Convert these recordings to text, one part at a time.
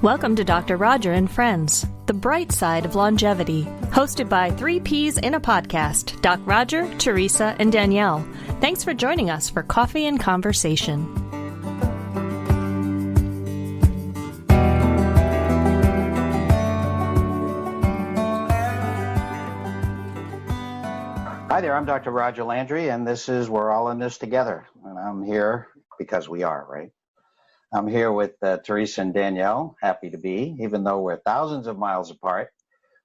Welcome to Dr. Roger and Friends, the bright side of longevity, hosted by 3 Ps in a podcast, Doc Roger, Teresa, and Danielle. Thanks for joining us for coffee and conversation. Hi there, I'm Dr. Roger Landry, and this is We're All in This Together. And I'm here because we are, right? I'm here with Teresa and Danielle, happy to be, even though we're thousands of miles apart.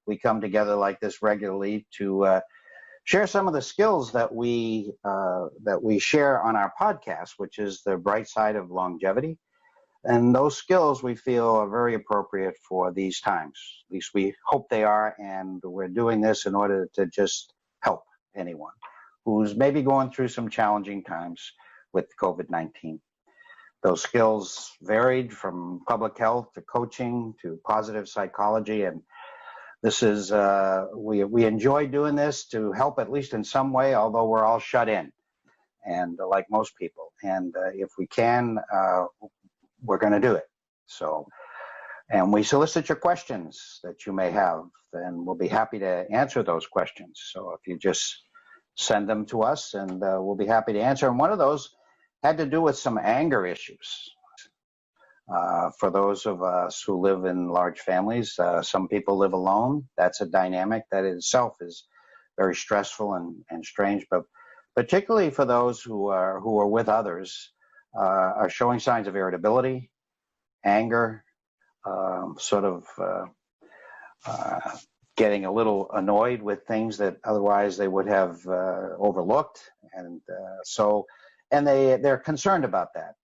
We come together like this regularly to share some of the skills that we share on our podcast, which is the bright side of longevity. And those skills we feel are very appropriate for these times. At least we hope they are, and we're doing this in order to just help anyone who's maybe going through some challenging times with COVID-19. Those skills varied from public health to coaching to positive psychology, and this is we enjoy doing this to help at least in some way, although we're all shut in, and like most people. And if we can, we're going to do it. So, and we solicit your questions that you may have, and we'll be happy to answer those questions. So if you just send them to us, and we'll be happy to answer. And one of those had to do with some anger issues. For those of us who live in large families, some people live alone. That's a dynamic that in itself is very stressful and strange. But particularly for those who are with others, are showing signs of irritability, anger, getting a little annoyed with things that otherwise they would have overlooked, and they're concerned about that,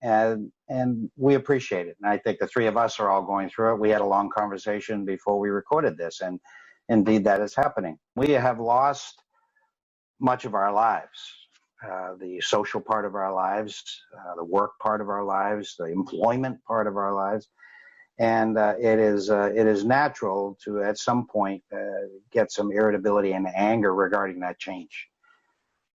and we appreciate it. And I think the 3 of us are all going through it. We had a long conversation before we recorded this, and indeed that is happening. We have lost much of our lives, the social part of our lives, the work part of our lives, the employment part of our lives. And it is natural to, at some point, get some irritability and anger regarding that change.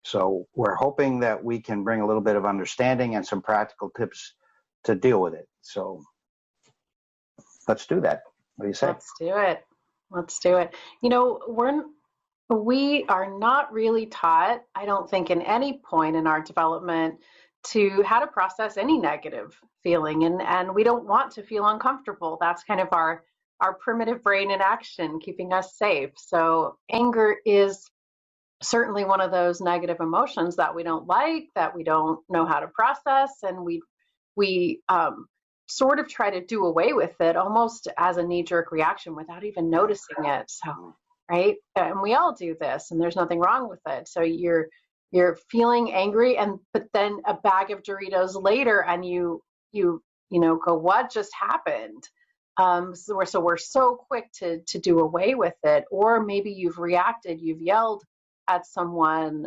So we're hoping that we can bring a little bit of understanding and some practical tips to deal with it. So let's do that. What do you say? Let's do it. You know, we are not really taught, I don't think, in any point in our development to how to process any negative feeling, and we don't want to feel uncomfortable. That's kind of our primitive brain in action, keeping us safe. So anger is certainly one of those negative emotions that we don't like, that we don't know how to process, and we sort of try to do away with it almost as a knee-jerk reaction without even noticing it. So, right? And we all do this, and there's nothing wrong with it. So you're feeling angry, but then a bag of Doritos later, and you go, what just happened? So we're so quick to do away with it, or maybe you've reacted, you've yelled at someone.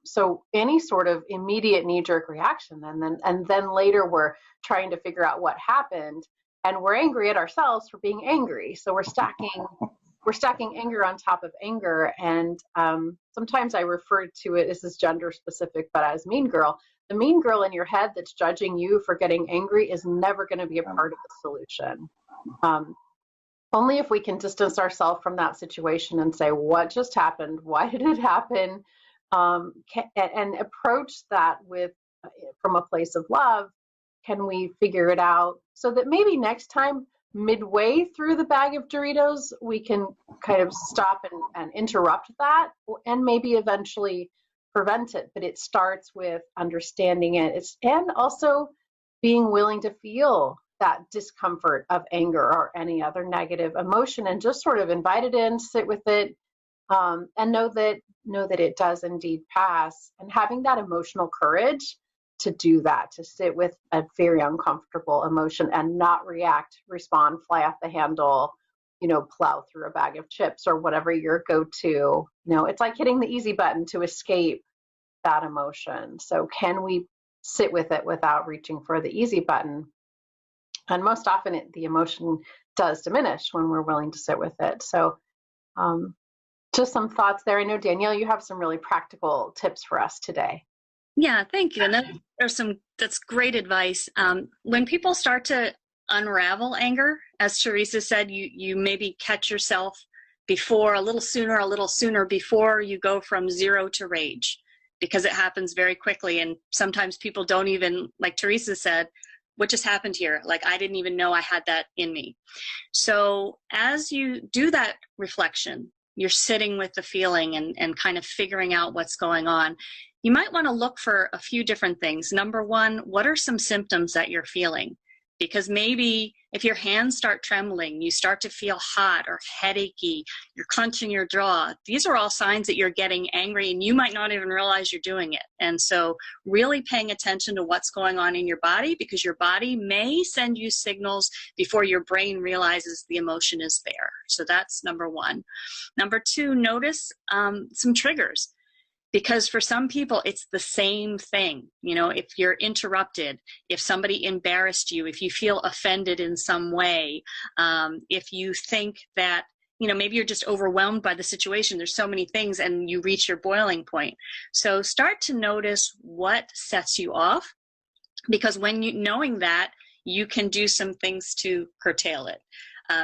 So any sort of immediate knee-jerk reaction, and then later we're trying to figure out what happened, and we're angry at ourselves for being angry. So we're stacking anger on top of anger, and sometimes I refer to it, this is gender specific, but as mean girl. The mean girl in your head that's judging you for getting angry is never going to be a part of the solution. Only if we can distance ourselves from that situation and say, what just happened? Why did it happen? And approach that from a place of love. Can we figure it out so that maybe next time, midway through the bag of Doritos, we can kind of stop and interrupt that, and maybe eventually prevent it. But it starts with understanding it. And also being willing to feel that discomfort of anger or any other negative emotion, and just sort of invite it in, sit with it, and know that it does indeed pass. And having that emotional courage to do that, to sit with a very uncomfortable emotion and not react, respond, fly off the handle, plow through a bag of chips or whatever your go-to. It's like hitting the easy button to escape that emotion. So can we sit with it without reaching for the easy button? And most often the emotion does diminish when we're willing to sit with it. So just some thoughts there. I know, Danielle, you have some really practical tips for us today. Yeah, thank you. And that's great advice. When people start to unravel anger. As Teresa said, you maybe catch yourself before, a little sooner before you go from 0 to rage, because it happens very quickly. And sometimes people don't even, like Teresa said, what just happened here? Like, I didn't even know I had that in me. So as you do that reflection, you're sitting with the feeling and kind of figuring out what's going on. You might want to look for a few different things. Number one, what are some symptoms that you're feeling? Because maybe if your hands start trembling, you start to feel hot or headachy, you're clenching your jaw. These are all signs that you're getting angry, and you might not even realize you're doing it. And so really paying attention to what's going on in your body, because your body may send you signals before your brain realizes the emotion is there. So that's number one. Number two, notice some triggers. Because for some people, it's the same thing. You know, if you're interrupted, if somebody embarrassed you, if you feel offended in some way, if you think that, you know, maybe you're just overwhelmed by the situation, there's so many things, and you reach your boiling point. So start to notice what sets you off, because when knowing that, you can do some things to curtail it.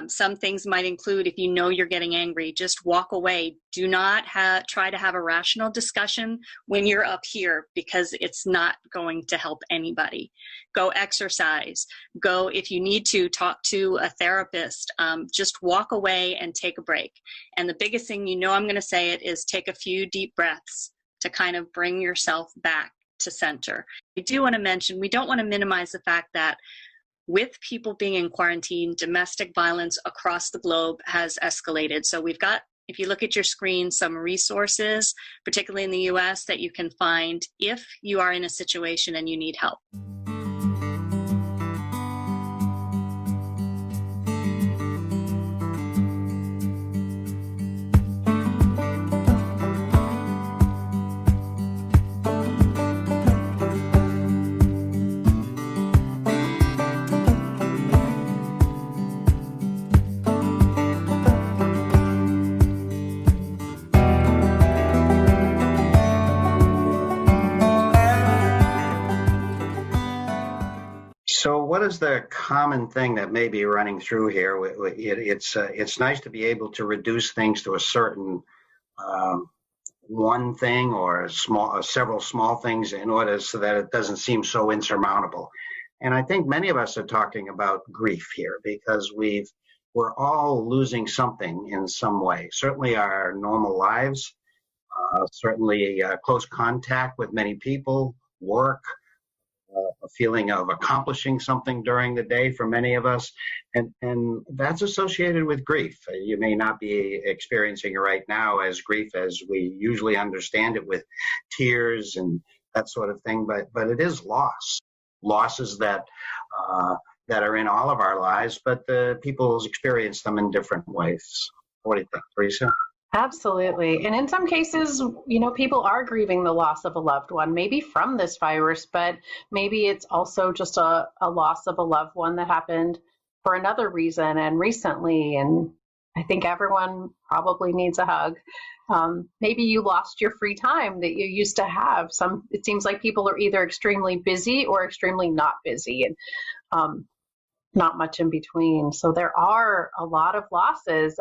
Some things might include, if you know you're getting angry, just walk away. Do not try to have a rational discussion when you're up here, because it's not going to help anybody. Go exercise. Go, if you need to, talk to a therapist. Just walk away and take a break. And the biggest thing, you know I'm going to say it, is take a few deep breaths to kind of bring yourself back to center. I do want to mention, we don't want to minimize the fact that with people being in quarantine, domestic violence across the globe has escalated. So we've got, if you look at your screen, some resources, particularly in the US, that you can find if you are in a situation and you need help. So what is the common thing that may be running through here? It's nice to be able to reduce things to a certain one thing or several small things in order so that it doesn't seem so insurmountable. And I think many of us are talking about grief here, because we're all losing something in some way. Certainly our normal lives, certainly close contact with many people, work, a feeling of accomplishing something during the day for many of us, and that's associated with grief. You may not be experiencing it right now as grief as we usually understand it, with tears and that sort of thing, but it is losses that are in all of our lives, but people experience them in different ways. What do you think, Teresa? Absolutely. And in some cases, you know, people are grieving the loss of a loved one, maybe from this virus, but maybe it's also just a loss of a loved one that happened for another reason and recently. And I think everyone probably needs a hug. Maybe you lost your free time that you used to have. It seems like people are either extremely busy or extremely not busy, and not much in between. So there are a lot of losses.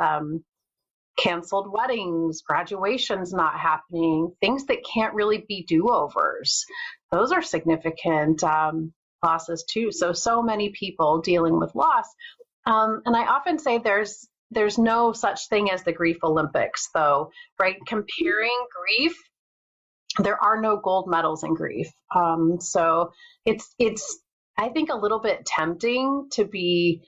Canceled weddings, graduations not happening, things that can't really be do-overs. Those are significant losses too. So many people dealing with loss. And I often say there's no such thing as the grief Olympics, though, right? Comparing grief, there are no gold medals in grief. So it's I think a little bit tempting to be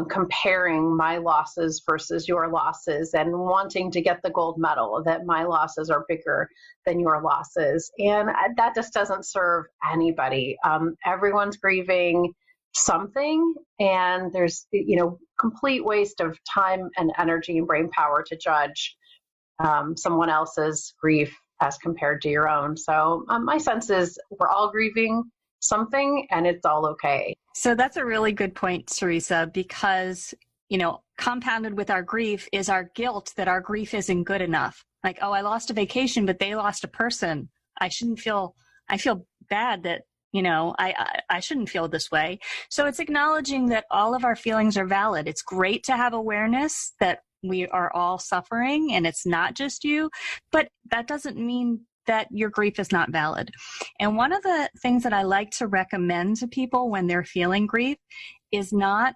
comparing my losses versus your losses and wanting to get the gold medal, that my losses are bigger than your losses. And that just doesn't serve anybody. Everyone's grieving something, and there's, you know, complete waste of time and energy and brain power to judge someone else's grief as compared to your own. So my sense is we're all grieving something, and it's all okay. So that's a really good point, Teresa, because, you know, compounded with our grief is our guilt that our grief isn't good enough. Like, oh, I lost a vacation, but they lost a person. I feel bad that, I shouldn't feel this way. So it's acknowledging that all of our feelings are valid. It's great to have awareness that we are all suffering and it's not just you, but that doesn't mean that your grief is not valid. And one of the things that I like to recommend to people when they're feeling grief is not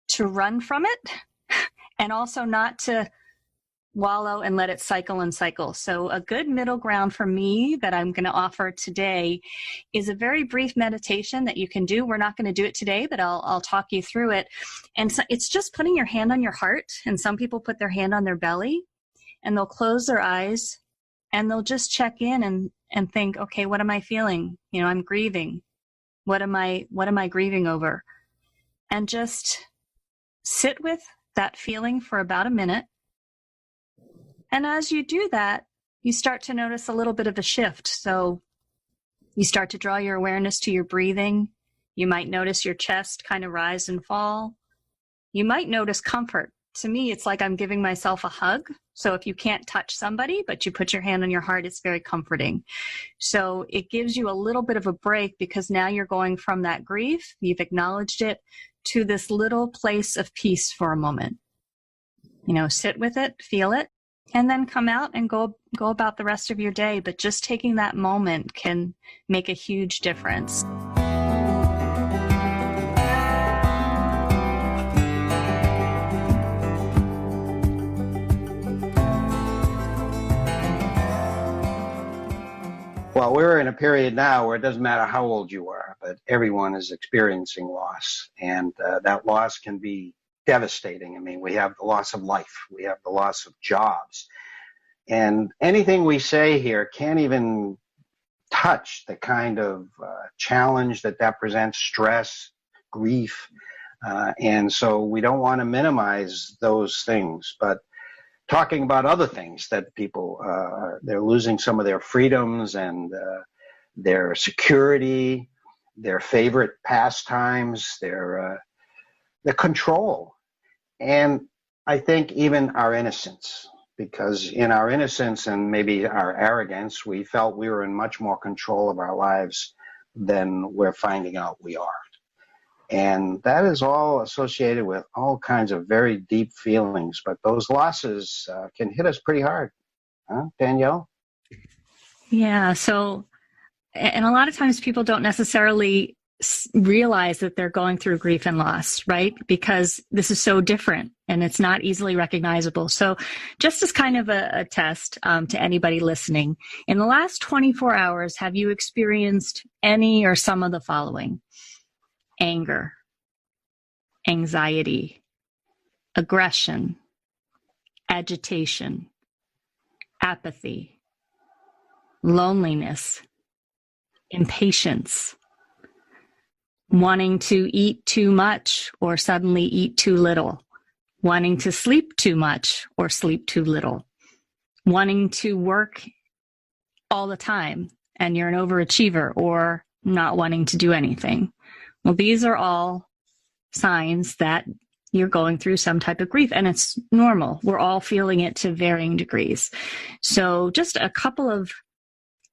to run from it and also not to wallow and let it cycle and cycle. So a good middle ground for me that I'm going to offer today is a very brief meditation that you can do. We're not going to do it today, but I'll talk you through it. And so it's just putting your hand on your heart. And some people put their hand on their belly and they'll close their eyes and they'll just check in and think, okay, what am I feeling? I'm grieving. What am I grieving over? And just sit with that feeling for about a minute. And as you do that, you start to notice a little bit of a shift. So you start to draw your awareness to your breathing. You might notice your chest kind of rise and fall. You might notice comfort. To me, it's like I'm giving myself a hug. So if you can't touch somebody, but you put your hand on your heart, it's very comforting. So it gives you a little bit of a break because now you're going from that grief, you've acknowledged it, to this little place of peace for a moment. Sit with it, feel it, and then come out and go about the rest of your day. But just taking that moment can make a huge difference. Well, we're in a period now where it doesn't matter how old you are, but everyone is experiencing loss. And that loss can be devastating. I mean, we have the loss of life. We have the loss of jobs. And anything we say here can't even touch the kind of challenge that presents, stress, grief. And so we don't want to minimize those things. But talking about other things that people, they're losing some of their freedoms and their security, their favorite pastimes, their control. And I think even our innocence, because in our innocence and maybe our arrogance, we felt we were in much more control of our lives than we're finding out we are. And that is all associated with all kinds of very deep feelings. But those losses can hit us pretty hard. Huh, Danielle? Yeah. So, and a lot of times people don't necessarily realize that they're going through grief and loss, right? Because this is so different and it's not easily recognizable. So just as kind of a test to anybody listening, in the last 24 hours, have you experienced any or some of the following? Anger, anxiety, aggression, agitation, apathy, loneliness, impatience, wanting to eat too much or suddenly eat too little, wanting to sleep too much or sleep too little, wanting to work all the time and you're an overachiever, or not wanting to do anything. Well, these are all signs that you're going through some type of grief, and it's normal. We're all feeling it to varying degrees. So just a couple of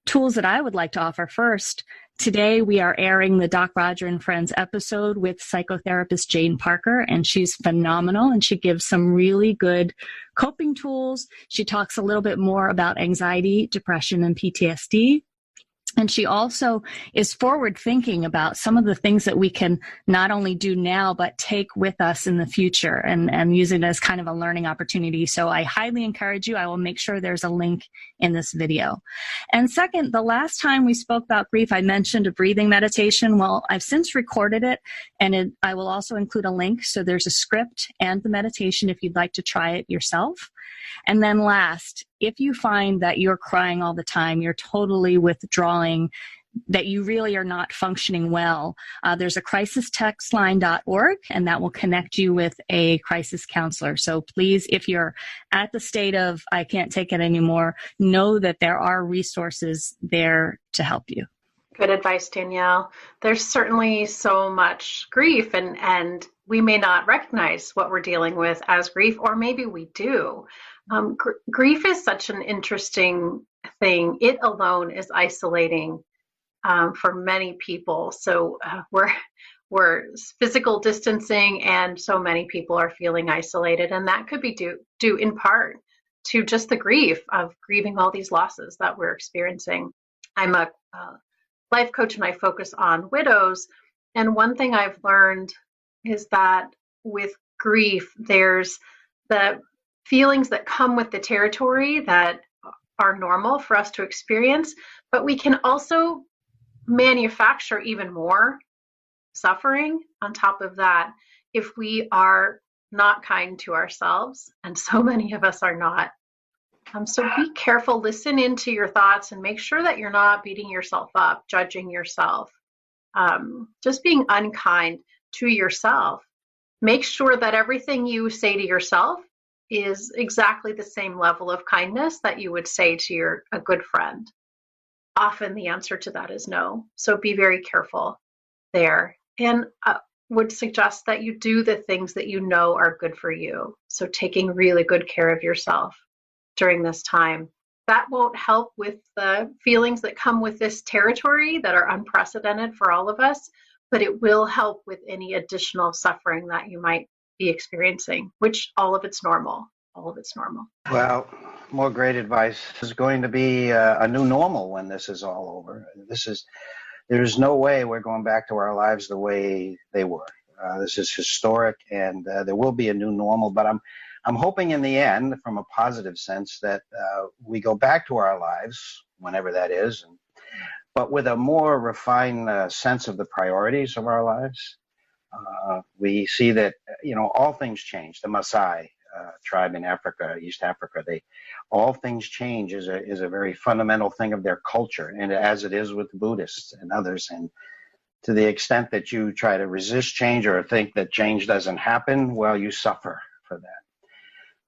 tools that I would like to offer. First, today we are airing the Doc Roger and Friends episode with psychotherapist Jane Parker, and she's phenomenal, and she gives some really good coping tools. She talks a little bit more about anxiety, depression, and PTSD. And she also is forward thinking about some of the things that we can not only do now, but take with us in the future and use it as kind of a learning opportunity. So I highly encourage you. I will make sure there's a link in this video. And second, the last time we spoke about grief, I mentioned a breathing meditation. Well, I've since recorded it, and I will also include a link. So there's a script and the meditation if you'd like to try it yourself. And then last, if you find that you're crying all the time, you're totally withdrawing, that you really are not functioning well, there's a crisistextline.org, and that will connect you with a crisis counselor. So please, if you're at the state of, I can't take it anymore, know that there are resources there to help you. Good advice, Danielle. There's certainly so much grief, and we may not recognize what we're dealing with as grief, or maybe we do. Grief is such an interesting thing. It alone is isolating. for many people. So we're physical distancing, and so many people are feeling isolated, and that could be due in part to just the grief of grieving all these losses that we're experiencing. I'm a life coach, and I focus on widows, and one thing I've learned is that with grief, there's the feelings that come with the territory that are normal for us to experience, but we can also manufacture even more suffering on top of that if we are not kind to ourselves, and so many of us are not. So be careful, listen into your thoughts, and make sure that you're not beating yourself up, judging yourself, just being unkind to yourself. Make sure that everything you say to yourself is exactly the same level of kindness that you would say to a good friend. Often the answer to that is no. So be very careful there. And would suggest that you do the things that you know are good for you. So taking really good care of yourself during this time. That won't help with the feelings that come with this territory that are unprecedented for all of us, but it will help with any additional suffering that you might be experiencing, which all of it's normal. All of it's normal. Well, more great advice. There's going to be a new normal when this is all over. There's no way we're going back to our lives the way they were. This is historic, and there will be a new normal, but I'm hoping in the end, from a positive sense, that we go back to our lives, whenever that is, but with a more refined sense of the priorities of our lives. We see that, all things change. The Maasai tribe in Africa, East Africa, all things change is a very fundamental thing of their culture, and as it is with the Buddhists and others. And to the extent that you try to resist change or think that change doesn't happen, well, you suffer for that.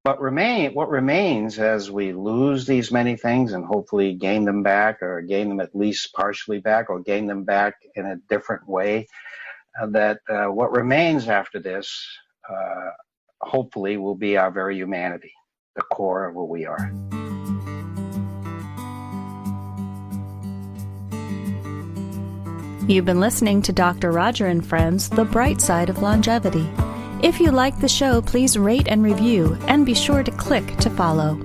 But what remains as we lose these many things and hopefully gain them back, or gain them at least partially back, or gain them back in a different way, what remains after this, hopefully, will be our very humanity, the core of what we are. You've been listening to Dr. Roger and Friends, The Bright Side of Longevity. If you like the show, please rate and review, and be sure to click to follow.